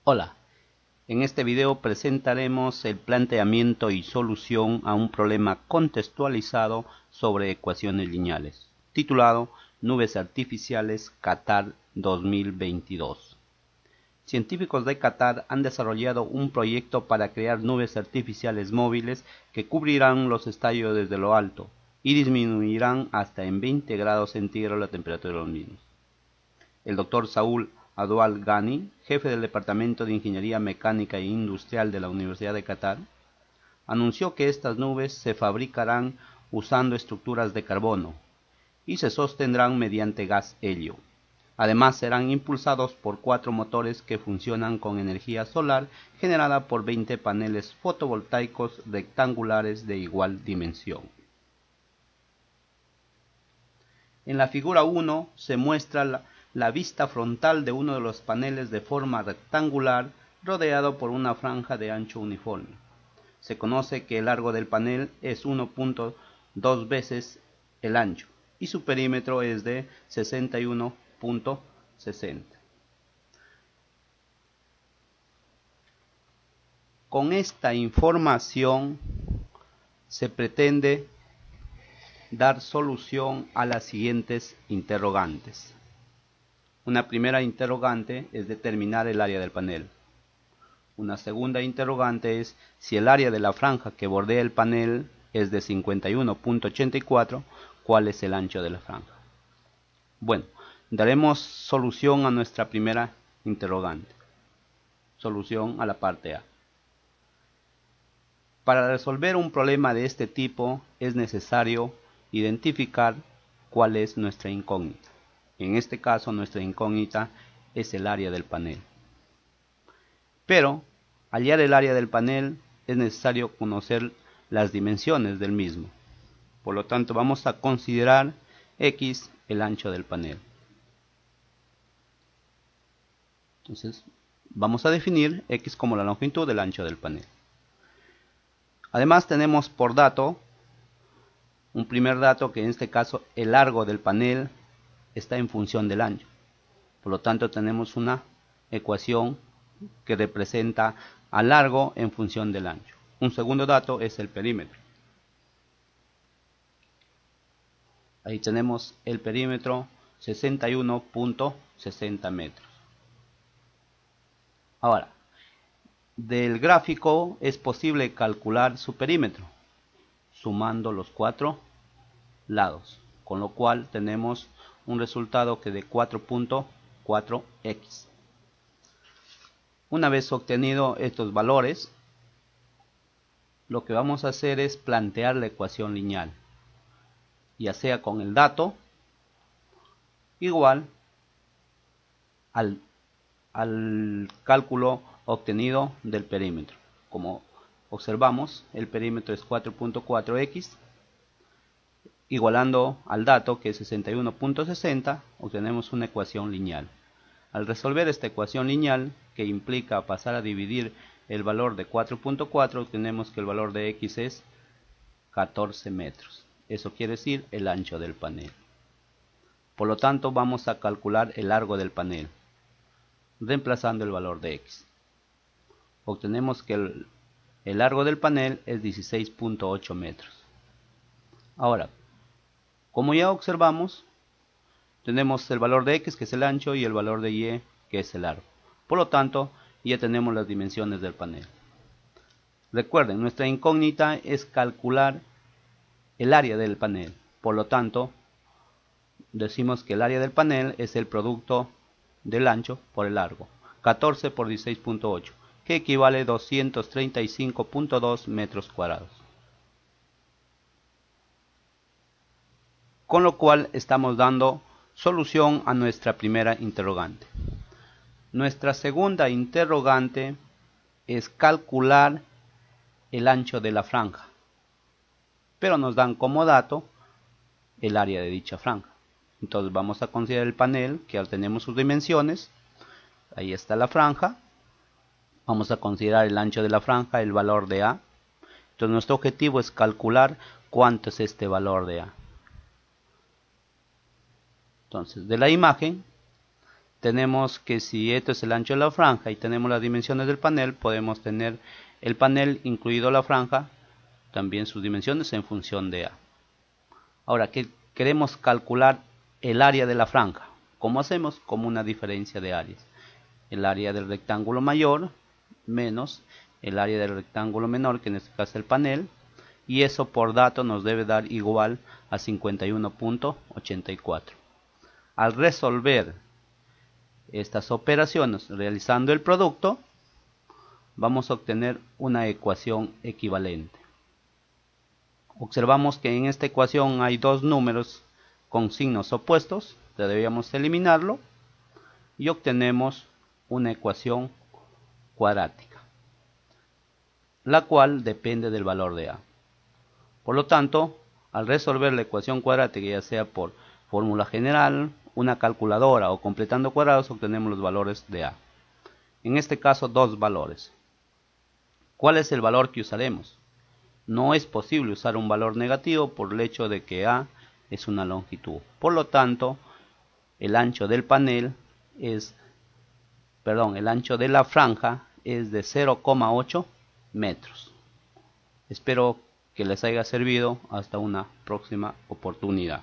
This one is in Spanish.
Hola, en este video presentaremos el planteamiento y solución a un problema contextualizado sobre ecuaciones lineales, titulado Nubes Artificiales Qatar 2022. Científicos de Qatar han desarrollado un proyecto para crear nubes artificiales móviles que cubrirán los estadios desde lo alto y disminuirán hasta en 20 grados centígrados la temperatura de los mismos. El Dr. Saúl Adwal Ghani, jefe del Departamento de Ingeniería Mecánica e Industrial de la Universidad de Qatar, anunció que estas nubes se fabricarán usando estructuras de carbono y se sostendrán mediante gas helio. Además, serán impulsados por 4 motores que funcionan con energía solar generada por 20 paneles fotovoltaicos rectangulares de igual dimensión. En la figura 1 se muestra la vista frontal de uno de los paneles de forma rectangular rodeado por una franja de ancho uniforme. Se conoce que el largo del panel es 1.2 veces el ancho y su perímetro es de 61.60. Con esta información se pretende dar solución a las siguientes interrogantes. Una primera interrogante es determinar el área del panel. Una segunda interrogante es si el área de la franja que bordea el panel es de 51.84, ¿cuál es el ancho de la franja? Bueno, daremos solución a nuestra primera interrogante. Solución a la parte A. Para resolver un problema de este tipo es necesario identificar cuál es nuestra incógnita. En este caso, nuestra incógnita es el área del panel. Pero, hallar el área del panel es necesario conocer las dimensiones del mismo. Por lo tanto, vamos a considerar X el ancho del panel. Entonces, vamos a definir X como la longitud del ancho del panel. Además, tenemos por dato, un primer dato que en este caso el largo del panel está en función del ancho. Por lo tanto, tenemos una ecuación que representa al largo en función del ancho. Un segundo dato es el perímetro. Ahí tenemos el perímetro 61.60 metros. Ahora, del gráfico es posible calcular su perímetro sumando los 4 lados, con lo cual tenemos un resultado que de 4.4x. Una vez obtenido estos valores, lo que vamos a hacer es plantear la ecuación lineal, ya sea con el dato igual al cálculo obtenido del perímetro. Como observamos, el perímetro es 4.4x, igualando al dato que es 61.60, obtenemos una ecuación lineal. Al resolver esta ecuación lineal, que implica pasar a dividir el valor de 4.4, obtenemos que el valor de X es 14 metros. Eso quiere decir el ancho del panel. Por lo tanto, vamos a calcular el largo del panel, reemplazando el valor de X. Obtenemos que el largo del panel es 16.8 metros. Ahora, como ya observamos, tenemos el valor de X, que es el ancho, y el valor de Y, que es el largo. Por lo tanto, ya tenemos las dimensiones del panel. Recuerden, nuestra incógnita es calcular el área del panel. Por lo tanto, decimos que el área del panel es el producto del ancho por el largo. 14 por 16.8, que equivale a 235.2 metros cuadrados. Con lo cual estamos dando solución a nuestra primera interrogante. Nuestra segunda interrogante es calcular el ancho de la franja, pero nos dan como dato el área de dicha franja. Entonces vamos a considerar el panel, que ya tenemos sus dimensiones. Ahí está la franja. Vamos a considerar el ancho de la franja, el valor de A. Entonces nuestro objetivo es calcular cuánto es este valor de A. Entonces, de la imagen tenemos que si esto es el ancho de la franja y tenemos las dimensiones del panel, podemos tener el panel incluido la franja, también sus dimensiones en función de A. Ahora que queremos calcular el área de la franja, ¿cómo hacemos? Como una diferencia de áreas. El área del rectángulo mayor menos el área del rectángulo menor, que en este caso es el panel, y eso por dato nos debe dar igual a 51.84. Al resolver estas operaciones realizando el producto, vamos a obtener una ecuación equivalente. Observamos que en esta ecuación hay dos números con signos opuestos, debíamos eliminarlo y obtenemos una ecuación cuadrática, la cual depende del valor de A. Por lo tanto, al resolver la ecuación cuadrática, ya sea por fórmula general, una calculadora o completando cuadrados, obtenemos los valores de A. En este caso, dos valores. ¿Cuál es el valor que usaremos? No es posible usar un valor negativo por el hecho de que A es una longitud. Por lo tanto, el ancho del panel es, el ancho de la franja es de 0,8 metros. Espero que les haya servido. Hasta una próxima oportunidad.